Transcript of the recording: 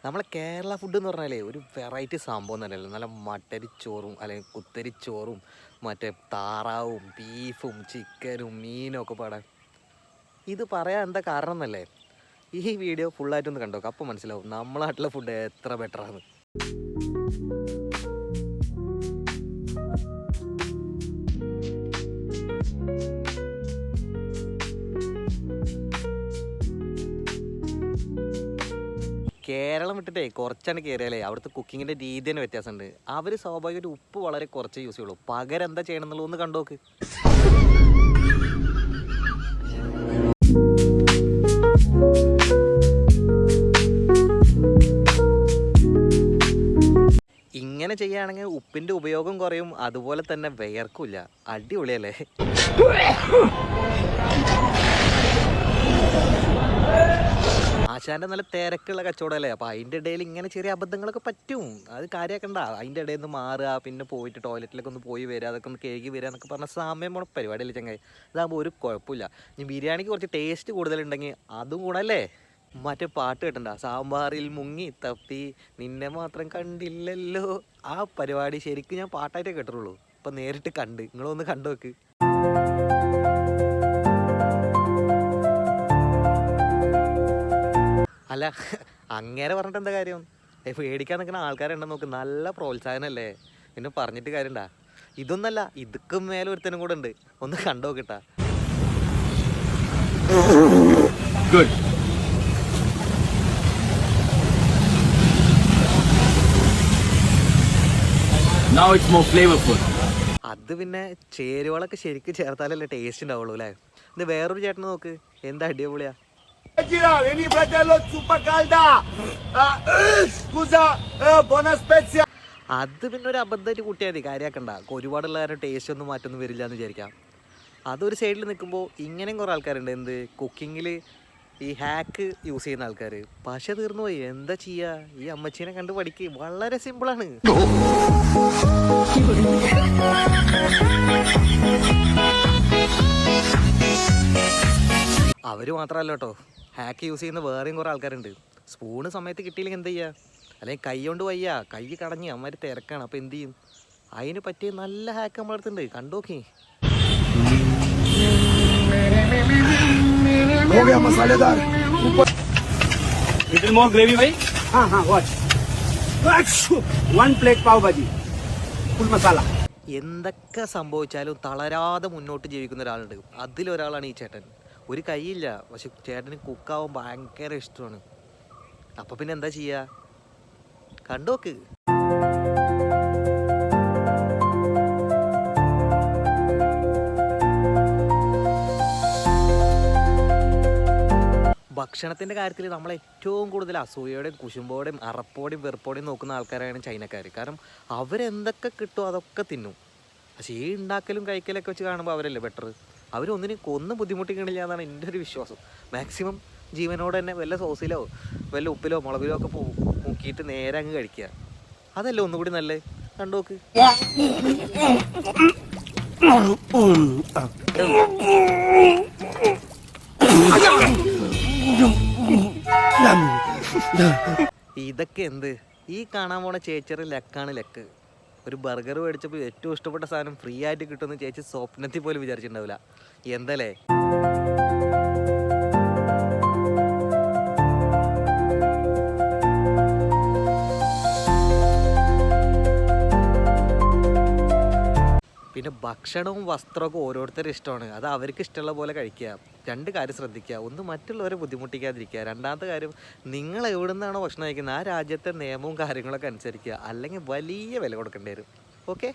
നമ്മളെ കേരള ഫുഡ് എന്ന് പറഞ്ഞാലേ ഒരു വെറൈറ്റി സംഭവം തന്നെയല്ലോ. നല്ല മട്ടരിച്ചോറും അല്ലെങ്കിൽ കുത്തരിച്ചോറും മറ്റേ താറാവും ബീഫും ചിക്കനും മീനും ഒക്കെ പാടാൻ. ഇത് പറയാൻ എന്താ കാരണം എന്നല്ലേ, ഈ വീഡിയോ ഫുള്ളായിട്ടൊന്ന് കണ്ടോ, അപ്പോൾ മനസ്സിലാവും നമ്മളെ നാട്ടിലെ ഫുഡ് എത്ര ബെറ്ററാണ്. കേരളം വിട്ടിട്ടേ കുറച്ചാണ് കയറിയാലേ അവിടുത്തെ കുക്കിങ്ങിൻ്റെ രീതി തന്നെ വ്യത്യാസമുണ്ട്. അവർ സ്വാഭാവികമായിട്ട് ഉപ്പ് വളരെ കുറച്ച് യൂസ് ചെയ്യുള്ളൂ. പകരം എന്താ ചെയ്യണം എന്നുള്ളത് ഒന്ന് കണ്ടോക്ക്. ഇങ്ങനെ ചെയ്യുകയാണെങ്കിൽ ഉപ്പിൻ്റെ ഉപയോഗം കുറയും, അതുപോലെ തന്നെ വിയർക്കില്ല. അടിപൊളിയല്ലേ? ആശാൻ്റെ നല്ല തിരക്കുള്ള കച്ചവടമല്ലേ, അപ്പോൾ അതിൻ്റെ ഇടയിൽ ഇങ്ങനെ ചെറിയ അബദ്ധങ്ങളൊക്കെ പറ്റും. അത് കാര്യമാക്കണ്ട. അതിൻ്റെ ഇടയിൽ നിന്ന് മാറുക, പിന്നെ പോയിട്ട് ടോയ്ലറ്റിലൊക്കെ ഒന്ന് പോയി വരിക, അതൊക്കെ ഒന്ന് കഴുകി വരിക എന്നൊക്കെ പറഞ്ഞാൽ സമയം പോണ പരിപാടിയല്ലേ ചങ്ങായി. ഇതാകുമ്പോൾ ഒരു കുഴപ്പമില്ല. ഇനി ബിരിയാണിക്ക് കുറച്ച് ടേസ്റ്റ് കൂടുതലുണ്ടെങ്കിൽ അതും കൂടല്ലേ. മറ്റേ പാട്ട് കേട്ടണ്ട, സാമ്പാറിൽ മുങ്ങി തപ്പി നിന്നെ മാത്രം കണ്ടില്ലല്ലോ. ആ പരിപാടി ശരിക്കും ഞാൻ പാട്ടായിട്ടേ കേട്ടിട്ടുള്ളൂ. ഇപ്പം നേരിട്ട് കണ്ട്, നിങ്ങളൊന്ന് കണ്ടു നോക്ക്. അല്ല, അങ്ങനെ പറഞ്ഞിട്ട് എന്താ കാര്യം? പേടിക്കാൻ നിൽക്കുന്ന ആൾക്കാരുണ്ടെന്ന് നോക്ക്. നല്ല പ്രോത്സാഹനമല്ലേ, പിന്നെ പറഞ്ഞിട്ട് കാര്യണ്ടാ. ഇതൊന്നല്ല, ഇതൊക്കെ മേലെ ഒരുത്തനും കൂടെ ഉണ്ട്. ഒന്ന് കണ്ടു നോക്കിട്ടാ. അത് പിന്നെ ചേരുവകളൊക്കെ ശരിക്കും ചേർത്താലല്ലേ ടേസ്റ്റ് ഉണ്ടാവുള്ളൂ അല്ലേ. ഇത് വേറൊരു ചേട്ടനെ നോക്ക്, എന്താ അടിപൊളിയാ. അത് പിന്നെ ഒരു അബദ്ധമായിട്ട് കൂട്ടിയാൽ മതി, കാര്യമാക്കണ്ട. ഒരുപാടുള്ള കാര്യം ടേസ്റ്റ് ഒന്നും മാറ്റൊന്നും വരില്ല എന്ന് വിചാരിക്കാം. അതൊരു സൈഡിൽ നിൽക്കുമ്പോൾ ഇങ്ങനെയും കുറേ ആൾക്കാരുണ്ട്, എന്ത് കുക്കിങ്ങിൽ ഈ ഹാക്ക് യൂസ് ചെയ്യുന്ന ആൾക്കാർ. പശ തീർന്നു പോയി, എന്താ ചെയ്യുക? ഈ അമ്മച്ചീനെ കണ്ട് പഠിക്കുക, വളരെ സിമ്പിളാണ്. അവർ മാത്രമല്ല കേട്ടോ, ഹാക്ക് യൂസ് ചെയ്യുന്ന വേറെയും കുറേ ആൾക്കാരുണ്ട്. സ്പൂണ് സമയത്ത് കിട്ടിയില്ലെങ്കിൽ എന്ത് ചെയ്യുക? അല്ലെങ്കിൽ കൈ കൊണ്ട് വയ്യ, കൈ കടഞ്ഞ് അമ്മമാർ തിരക്കാണ്, അപ്പോൾ എന്ത് ചെയ്യും? അതിന് പറ്റിയ നല്ല ഹാക്ക് നമ്മളെ അടുത്തുണ്ട്, കണ്ടോക്കേ. എന്തൊക്കെ സംഭവിച്ചാലും തളരാതെ മുന്നോട്ട് ജീവിക്കുന്ന ഒരാളുണ്ട്. അതിലൊരാളാണ് ഈ ചേട്ടൻ. ഒരു കൈയില്ല, പക്ഷെ ചേട്ടന് കുക്കാവാൻ ഭയങ്കര ഇഷ്ടമാണ്. അപ്പം പിന്നെ എന്താ ചെയ്യുക? കണ്ടോക്ക്. ഭക്ഷണത്തിൻ്റെ കാര്യത്തിൽ നമ്മൾ ഏറ്റവും കൂടുതൽ അസൂയയോടെയും കുശുമ്പോടെയും അറപ്പോടെയും വെറുപ്പോടെയും നോക്കുന്ന ആൾക്കാരാണ് ചൈനക്കാർ. കാരണം അവരെന്തൊക്കെ കിട്ടുമോ അതൊക്കെ തിന്നും. പക്ഷേ ഈ ഉണ്ടാക്കലും കഴിക്കലൊക്കെ വെച്ച് കാണുമ്പോൾ അവരല്ലേ ബെറ്റർ. അവരൊന്നിനും കൊന്നും ബുദ്ധിമുട്ടിക്കണില്ല എന്നാണ് എൻ്റെ ഒരു വിശ്വാസം. മാക്സിമം ജീവനോട് തന്നെ വല്ല സോസിലോ വല്ല ഉപ്പിലോ മുളകിലോ ഒക്കെ മുക്കിയിട്ട് നേരെ അങ്ങ് കഴിക്കുക. അതല്ലേ ഒന്നുകൂടി നല്ലത്. കണ്ടോക്ക്. ഇതൊക്കെ എന്ത്? ഈ കാണാൻ പോണ ചേച്ചിയുടെ ലക്കാണ് ലക്ക്. ഒരു ബർഗർ മേടിച്ചപ്പോൾ ഏറ്റവും ഇഷ്ടപ്പെട്ട സാധനം ഫ്രീ ആയിട്ട് കിട്ടുമെന്ന് ചേച്ചി സ്വപ്നത്തിൽ പോലും വിചാരിച്ചിട്ടുണ്ടാവില്ല. എന്തല്ലേ? പിന്നെ ഭക്ഷണവും വസ്ത്രമൊക്കെ ഓരോരുത്തരും ഇഷ്ടമാണ്. അത് അവർക്ക് ഇഷ്ടമുള്ള പോലെ കഴിക്കുക. രണ്ട് കാര്യം ശ്രദ്ധിക്കുക. ഒന്ന്, മറ്റുള്ളവരെ ബുദ്ധിമുട്ടിക്കാതിരിക്കുക. രണ്ടാമത്തെ കാര്യം, നിങ്ങൾ എവിടെ നിന്നാണോ ഭക്ഷണം കഴിക്കുന്നത് ആ രാജ്യത്തെ നിയമവും കാര്യങ്ങളൊക്കെ അനുസരിക്കുക. അല്ലെങ്കിൽ വലിയ വില കൊടുക്കേണ്ടി വരും. ഓക്കെ.